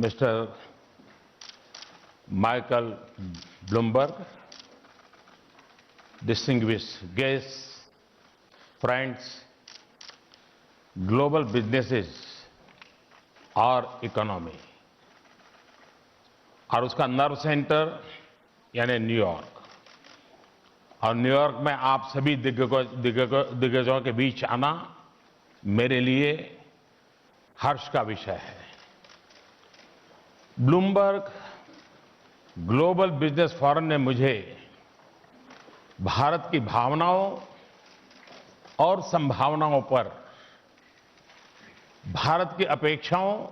Mr. Michael Bloomberg, distinguished guests, friends, global businesses और economy और उसका नर्व सेंटर यानी न्यूयॉर्क और न्यूयॉर्क में आप सभी दिग्गजों के बीच आना मेरे लिए हर्ष का विषय है। ब्लूमबर्ग ग्लोबल बिजनेस फोरम ने मुझे भारत की भावनाओं और संभावनाओं पर, भारत की अपेक्षाओं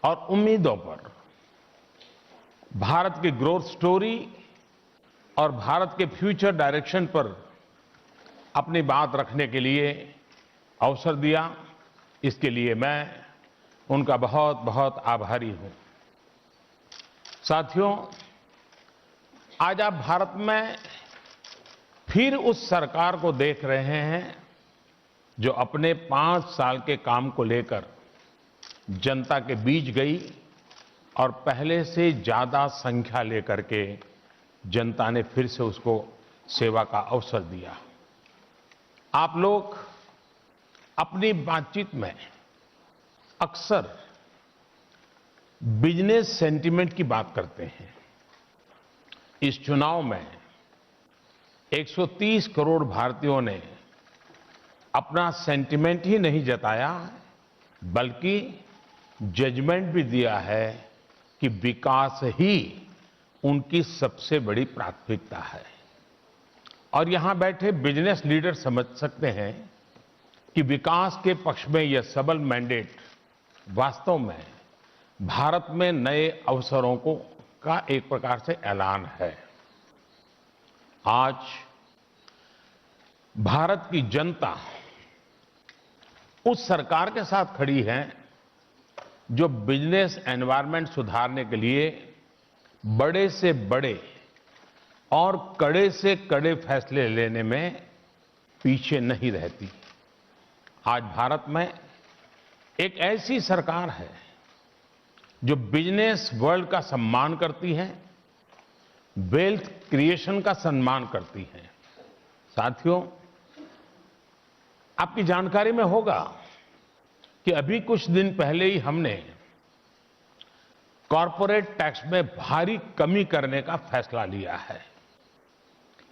और उम्मीदों पर, भारत की ग्रोथ स्टोरी और भारत के फ्यूचर डायरेक्शन पर अपनी बात रखने के लिए अवसर दिया। इसके लिए मैं उनका बहुत बहुत आभारी हूं। साथियों, आज आप भारत में फिर उस सरकार को देख रहे हैं जो अपने 5 साल के काम को लेकर जनता के बीच गई और पहले से ज्यादा संख्या लेकर के जनता ने फिर से उसको सेवा का अवसर दिया। आप लोग अपनी बातचीत में अक्सर बिजनेस सेंटीमेंट की बात करते हैं। इस चुनाव में 130 करोड़ भारतीयों ने अपना सेंटीमेंट ही नहीं जताया, बल्कि जजमेंट भी दिया है कि विकास ही उनकी सबसे बड़ी प्राथमिकता है। और यहां बैठे बिजनेस लीडर समझ सकते हैं कि विकास के पक्ष में यह सबल मैंडेट वास्तव में भारत में नए अवसरों का एक प्रकार से ऐलान है। आज भारत की जनता उस सरकार के साथ खड़ी है जो बिजनेस एनवायरनमेंट सुधारने के लिए बड़े से बड़े और कड़े से कड़े फैसले लेने में पीछे नहीं रहती। आज भारत में एक ऐसी सरकार है जो बिजनेस वर्ल्ड का सम्मान करती है, वेल्थ क्रिएशन का सम्मान करती है। साथियों, आपकी जानकारी में होगा कि अभी कुछ दिन पहले ही हमने कॉरपोरेट टैक्स में भारी कमी करने का फैसला लिया है।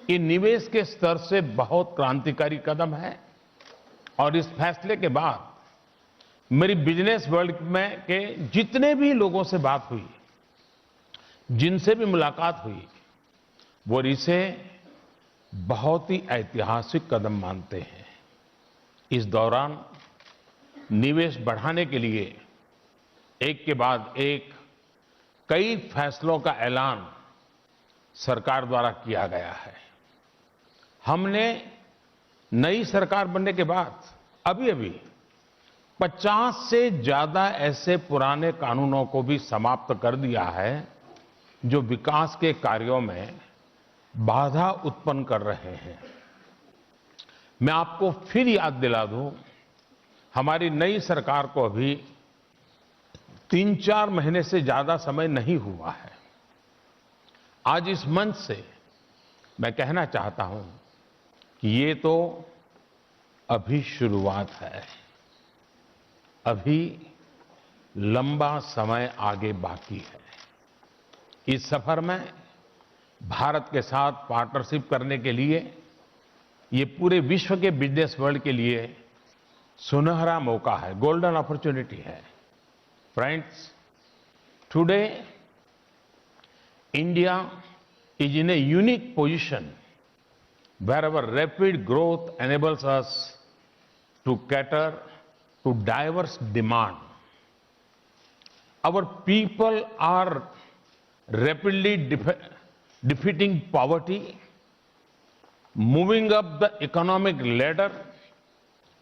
ये निवेश के स्तर से बहुत क्रांतिकारी कदम है और इस फैसले के बाद मेरी बिजनेस वर्ल्ड में के जितने भी लोगों से बात हुई, जिनसे भी मुलाकात हुई, वो इसे बहुत ही ऐतिहासिक कदम मानते हैं। इस दौरान निवेश बढ़ाने के लिए एक के बाद एक कई फैसलों का ऐलान सरकार द्वारा किया गया है। हमने नई सरकार बनने के बाद अभी 50 से ज्यादा ऐसे पुराने कानूनों को भी समाप्त कर दिया है जो विकास के कार्यों में बाधा उत्पन्न कर रहे हैं। मैं आपको फिर याद दिला दूं, हमारी नई सरकार को अभी 3-4 महीने से ज्यादा समय नहीं हुआ है। आज इस मंच से मैं कहना चाहता हूं कि ये तो अभी शुरुआत है, अभी लंबा समय आगे बाकी है। इस सफर में भारत के साथ पार्टनरशिप करने के लिए ये पूरे विश्व के बिजनेस वर्ल्ड के लिए सुनहरा मौका है, गोल्डन अपॉर्चुनिटी है। Friends, today India is in a unique position where our rapid growth enables us to cater to diverse demand. Our people are rapidly defeating poverty, moving up the economic ladder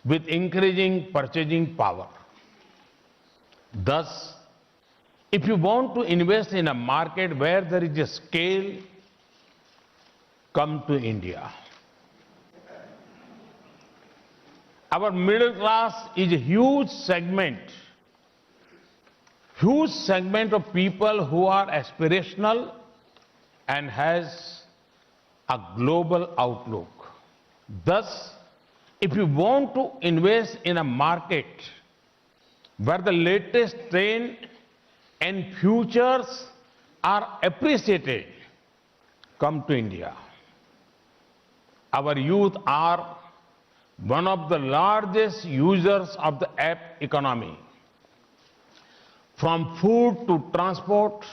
with increasing purchasing power. Thus, if you want to invest in a market where there is a scale, come to India. Our middle class is a huge segment huge segment of people who are aspirational and has a global outlook. Thus, if you want to invest in a market where the latest trend and futures are appreciated, come to India. Our youth are one of the largest users of the app economy. From food to transport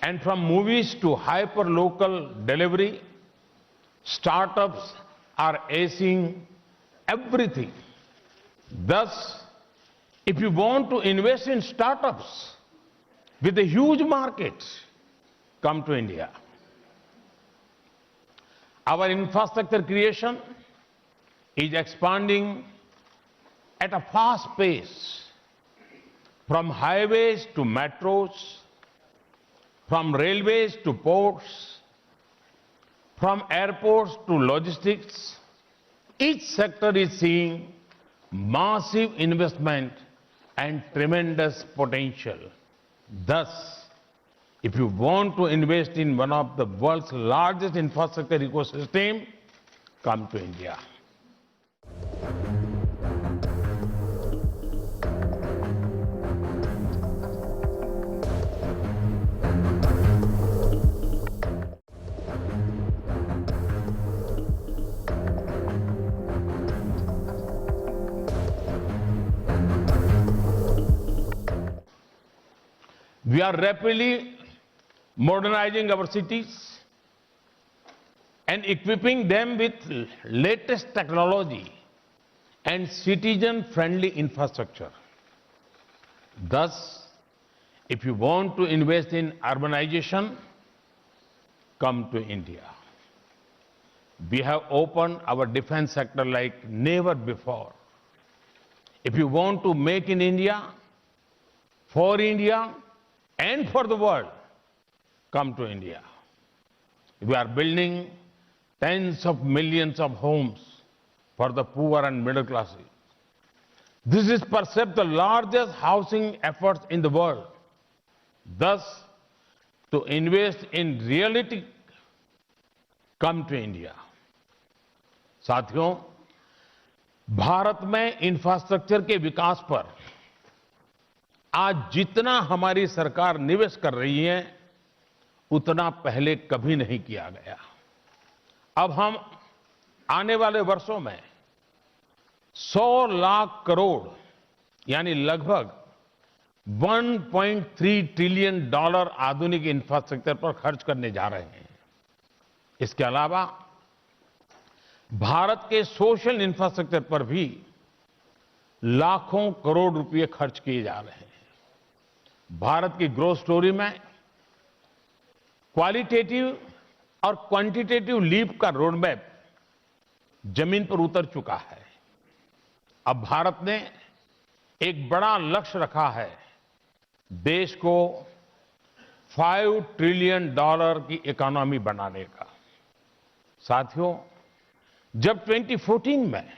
and from movies to hyper-local delivery, startups are acing everything. Thus, if you want to invest in startups with a huge market, come to India. Our infrastructure creation is expanding at a fast pace, from highways to metros, from railways to ports, from airports to logistics. Each sector is seeing massive investment and tremendous potential. Thus, if you want to invest in one of the world's largest infrastructure ecosystem, come to India. We are rapidly modernizing our cities and equipping them with latest technology and citizen-friendly infrastructure. Thus, if you want to invest in urbanization, come to India. We have opened our defense sector like never before. If you want to make in India, for India, and for the world, come to India. We are building tens of millions of homes for the poor and middle classes. This is perhaps the largest housing effort in the world. Thus, to invest in reality, come to India. साथियों, भारत में infrastructure के विकास पर आज जितना हमारी सरकार निवेश कर रही है, उतना पहले कभी नहीं किया गया। अब हम आने वाले वर्षों में 100 लाख करोड़ यानी लगभग 1.3 ट्रिलियन डॉलर आधुनिक इंफ्रास्ट्रक्चर पर खर्च करने जा रहे हैं। इसके अलावा भारत के सोशल इंफ्रास्ट्रक्चर पर भी लाखों करोड़ रुपए खर्च किए जा रहे हैं। भारत की ग्रोथ स्टोरी में क्वालिटेटिव और क्वांटिटेटिव लीप का रोडमैप जमीन पर उतर चुका है। अब भारत ने एक बड़ा लक्ष्य रखा है, देश को 5 ट्रिलियन डॉलर की इकोनॉमी बनाने का। साथियों, जब 2014 में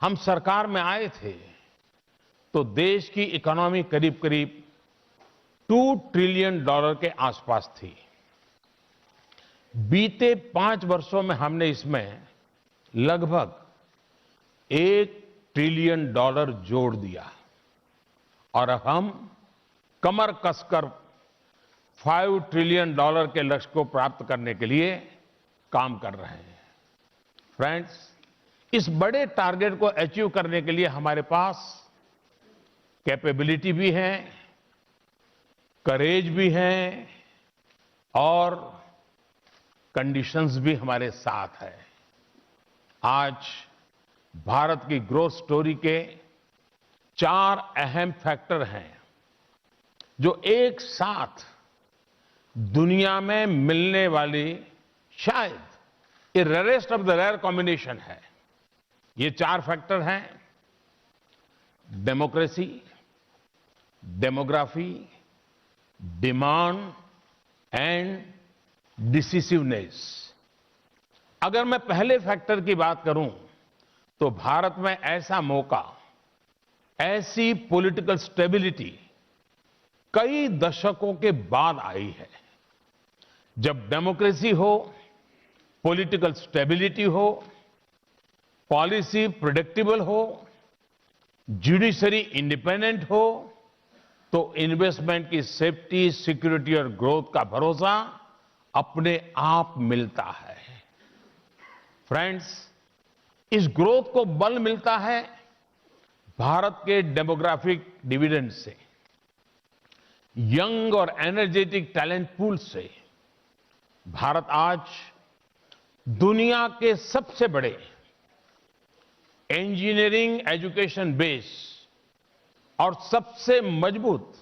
हम सरकार में आए थे, तो देश की इकोनॉमी करीब करीब 2 ट्रिलियन डॉलर के आसपास थी। बीते 5 वर्षों में हमने इसमें लगभग 1 ट्रिलियन डॉलर जोड़ दिया और अब हम कमर कसकर 5 ट्रिलियन डॉलर के लक्ष्य को प्राप्त करने के लिए काम कर रहे हैं। फ्रेंड्स, इस बड़े टारगेट को अचीव करने के लिए हमारे पास कैपेबिलिटी भी है, करेज भी है और कंडीशंस भी हमारे साथ है। आज भारत की ग्रोथ स्टोरी के 4 अहम फैक्टर हैं जो एक साथ दुनिया में मिलने वाली शायद ये rarest of the rare combination है। ये 4 फैक्टर हैं: democracy, demography, demand and decisiveness. अगर मैं पहले फैक्टर की बात करूं तो भारत में ऐसा मौका, ऐसी पॉलिटिकल स्टेबिलिटी कई दशकों के बाद आई है, जब डेमोक्रेसी हो, पॉलिटिकल स्टेबिलिटी हो, पॉलिसी प्रेडिक्टेबल हो, जुडिशरी इंडिपेंडेंट हो, तो इन्वेस्टमेंट की सेफ्टी, सिक्योरिटी और ग्रोथ का भरोसा अपने आप मिलता है। फ्रेंड्स, इस ग्रोथ को बल मिलता है भारत के डेमोग्राफिक डिविडेंड से, यंग और एनर्जेटिक टैलेंट पूल से। भारत आज दुनिया के सबसे बड़े इंजीनियरिंग एजुकेशन बेस और सबसे मजबूत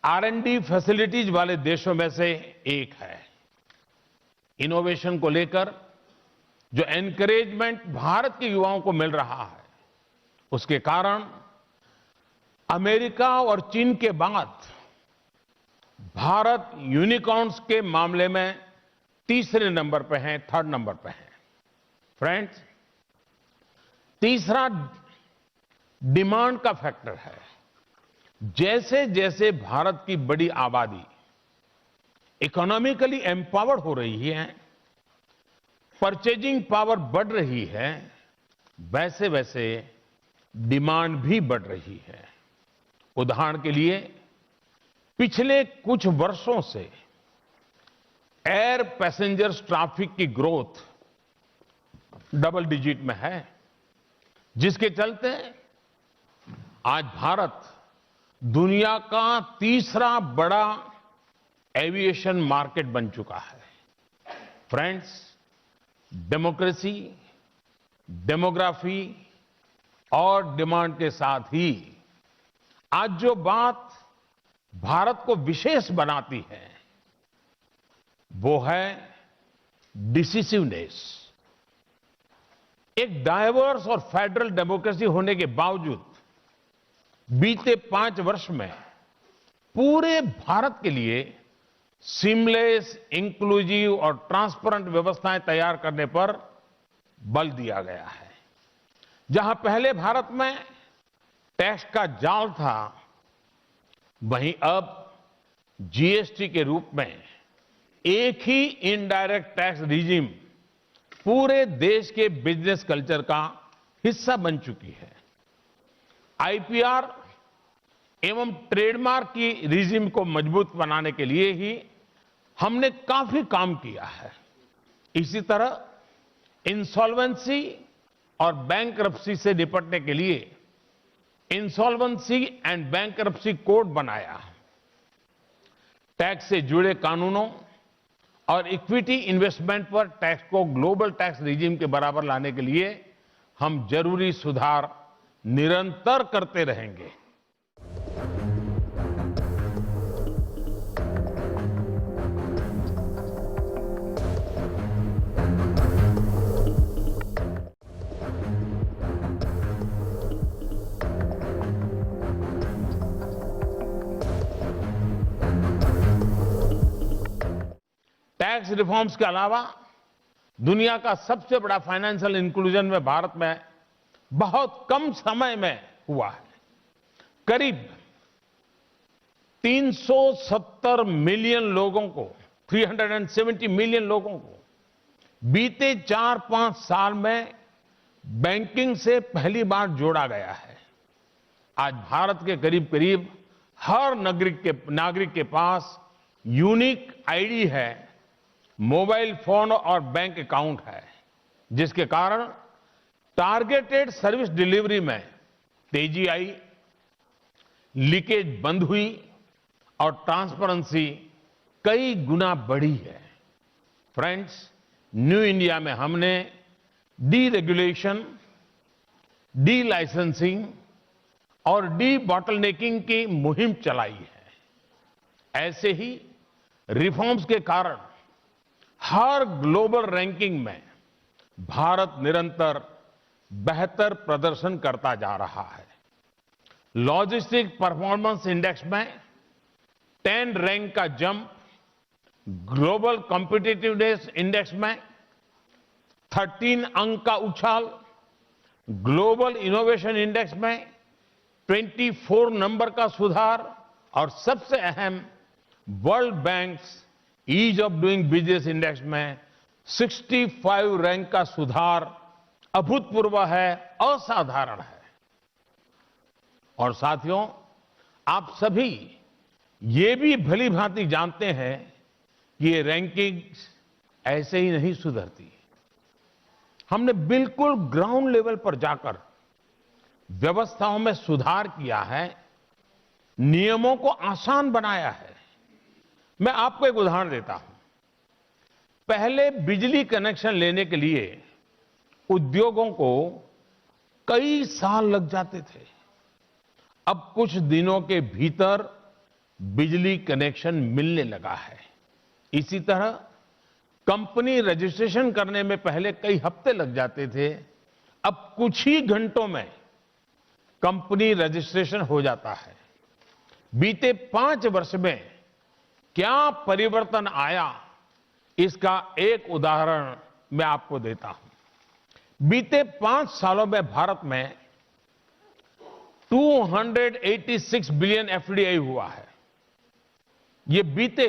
R&D फैसिलिटीज वाले देशों में से एक है। इनोवेशन को लेकर जो एनकरेजमेंट भारत के युवाओं को मिल रहा है, उसके कारण अमेरिका और चीन के बाद भारत यूनिकॉर्न्स के मामले में तीसरे नंबर पे है, थर्ड नंबर पे है। फ्रेंड्स, तीसरा डिमांड का फैक्टर है। जैसे जैसे भारत की बड़ी आबादी इकोनॉमिकली एम्पावर्ड हो रही है, परचेजिंग पावर बढ़ रही है, वैसे वैसे डिमांड भी बढ़ रही है। उदाहरण के लिए, पिछले कुछ वर्षों से एयर पैसेंजर्स ट्रैफिक की ग्रोथ डबल डिजिट में है, जिसके चलते आज भारत दुनिया का तीसरा बड़ा एविएशन मार्केट बन चुका है। फ्रेंड्स, डेमोक्रेसी, डेमोग्राफी और डिमांड के साथ ही आज जो बात भारत को विशेष बनाती है, वो है डिसिसिवनेस। एक डाइवर्स और फेडरल डेमोक्रेसी होने के बावजूद बीते 5 वर्ष में पूरे भारत के लिए सीमलेस, इंक्लूसिव और ट्रांसपेरेंट व्यवस्थाएं तैयार करने पर बल दिया गया है। जहां पहले भारत में टैक्स का जाल था, वहीं अब जीएसटी के रूप में एक ही इनडायरेक्ट टैक्स रिजीम पूरे देश के बिजनेस कल्चर का हिस्सा बन चुकी है। आईपीआर एवं ट्रेडमार्क की रिजीम को मजबूत बनाने के लिए ही हमने काफी काम किया है। इसी तरह इंसॉल्वेंसी और बैंकरप्सी से निपटने के लिए इंसॉल्वेंसी एंड बैंकरप्सी कोड बनाया। टैक्स से जुड़े कानूनों और इक्विटी इन्वेस्टमेंट पर टैक्स को ग्लोबल टैक्स रिजीम के बराबर लाने के लिए हम जरूरी सुधार निरंतर करते रहेंगे। टैक्स रिफॉर्म्स के अलावा दुनिया का सबसे बड़ा फाइनेंशियल इंक्लूजन में भारत में बहुत कम समय में हुआ है। करीब 370 मिलियन लोगों को, 370 मिलियन लोगों को बीते 4-5 साल में बैंकिंग से पहली बार जोड़ा गया है। आज भारत के करीब करीब हर नागरिक के पास यूनिक आईडी है, मोबाइल फोन और बैंक अकाउंट है, जिसके कारण टारगेटेड सर्विस डिलीवरी में तेजी आई, लीकेज बंद हुई और ट्रांसपेरेंसी कई गुना बढ़ी है। फ्रेंड्स, न्यू इंडिया में हमने डीरेगुलेशन, डी लाइसेंसिंग और डी बॉटलनेकिंग की मुहिम चलाई है। ऐसे ही रिफॉर्म्स के कारण हर ग्लोबल रैंकिंग में भारत निरंतर बेहतर प्रदर्शन करता जा रहा है। लॉजिस्टिक परफॉर्मेंस इंडेक्स में 10 रैंक का जंप, ग्लोबल कॉम्पिटिटिवनेस इंडेक्स में 13 अंक का उछाल, ग्लोबल इनोवेशन इंडेक्स में 24 नंबर का सुधार और सबसे अहम World Bank's ease of doing business index में 65 रैंक का सुधार अभूतपूर्व है, असाधारण है। और साथियों, आप सभी ये भी भली भांति जानते हैं कि ये रैंकिंग्स ऐसे ही नहीं सुधरती। हमने बिल्कुल ग्राउंड लेवल पर जाकर व्यवस्थाओं में सुधार किया है, नियमों को आसान बनाया है। मैं आपको एक उदाहरण देता हूं। पहले बिजली कनेक्शन लेने के लिए उद्योगों को कई साल लग जाते थे। अब कुछ दिनों के भीतर बिजली कनेक्शन मिलने लगा है। इसी तरह कंपनी रजिस्ट्रेशन करने में पहले कई हफ्ते लग जाते थे, अब कुछ ही घंटों में कंपनी रजिस्ट्रेशन हो जाता है। बीते 5 वर्ष में क्या परिवर्तन आया, इसका एक उदाहरण मैं आपको देता हूं। बीते 5 सालों में भारत में 286 बिलियन एफडीआई हुआ है। ये बीते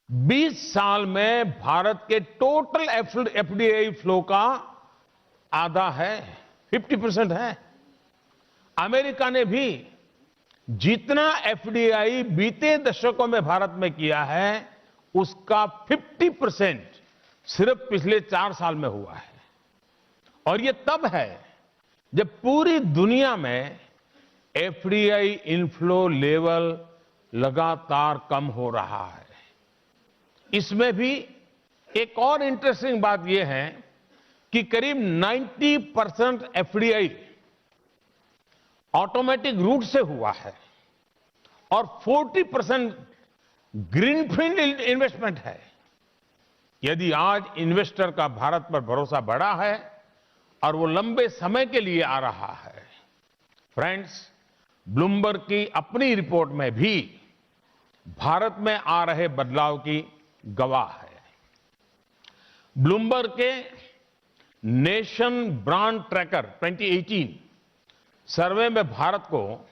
20 साल में भारत के टोटल एफडीआई फ्लो का आधा है, 50% है। अमेरिका ने भी जितना एफडीआई बीते दशकों में भारत में किया है, उसका 50% सिर्फ पिछले 4 साल में हुआ है। और ये तब है जब पूरी दुनिया में एफडीआई इनफ्लो लेवल लगातार कम हो रहा है। इसमें भी एक और इंटरेस्टिंग बात यह है कि करीब 90% एफडीआई ऑटोमेटिक रूट से हुआ है और 40% ग्रीनफील्ड इन्वेस्टमेंट है। यदि आज इन्वेस्टर का भारत पर भरोसा बढ़ा है और वो लंबे समय के लिए आ रहा है। फ्रेंड्स, ब्लूमबर्ग की अपनी रिपोर्ट में भी भारत में आ रहे बदलाव की गवाह है। ब्लूमबर्ग के नेशन ब्रांड ट्रैकर 2018 सर्वे में भारत को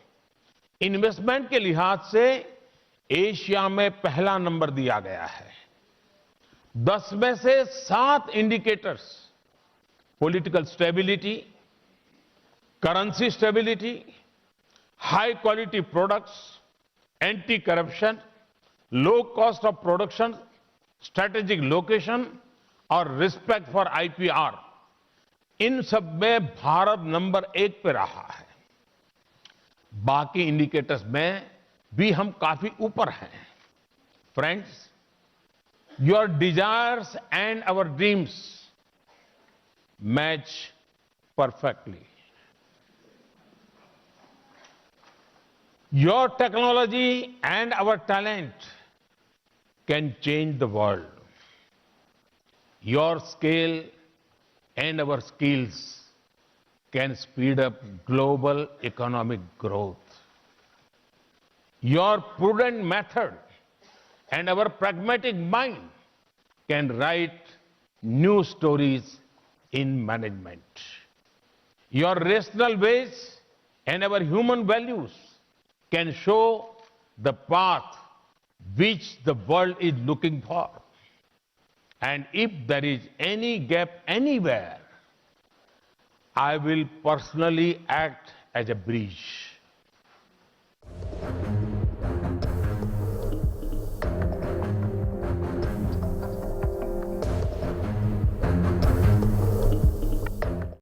इन्वेस्टमेंट के लिहाज से एशिया में पहला नंबर दिया गया है। 10 में से 7 indicators, political stability, currency stability, high quality products, anti corruption, low cost of production, strategic location और रिस्पेक्ट फॉर आईपीआर, इन सब में भारत नंबर 1 पे रहा है। बाकी इंडिकेटर्स में भी हम काफी ऊपर हैं। Friends, your desires and our dreams match perfectly. Your technology and our talent can change the world. Your scale and our skills can speed up global economic growth. Your prudent method and our pragmatic mind can write new stories in management. Your rational ways and our human values can show the path which the world is looking for. And if there is any gap anywhere, I will personally act as a bridge.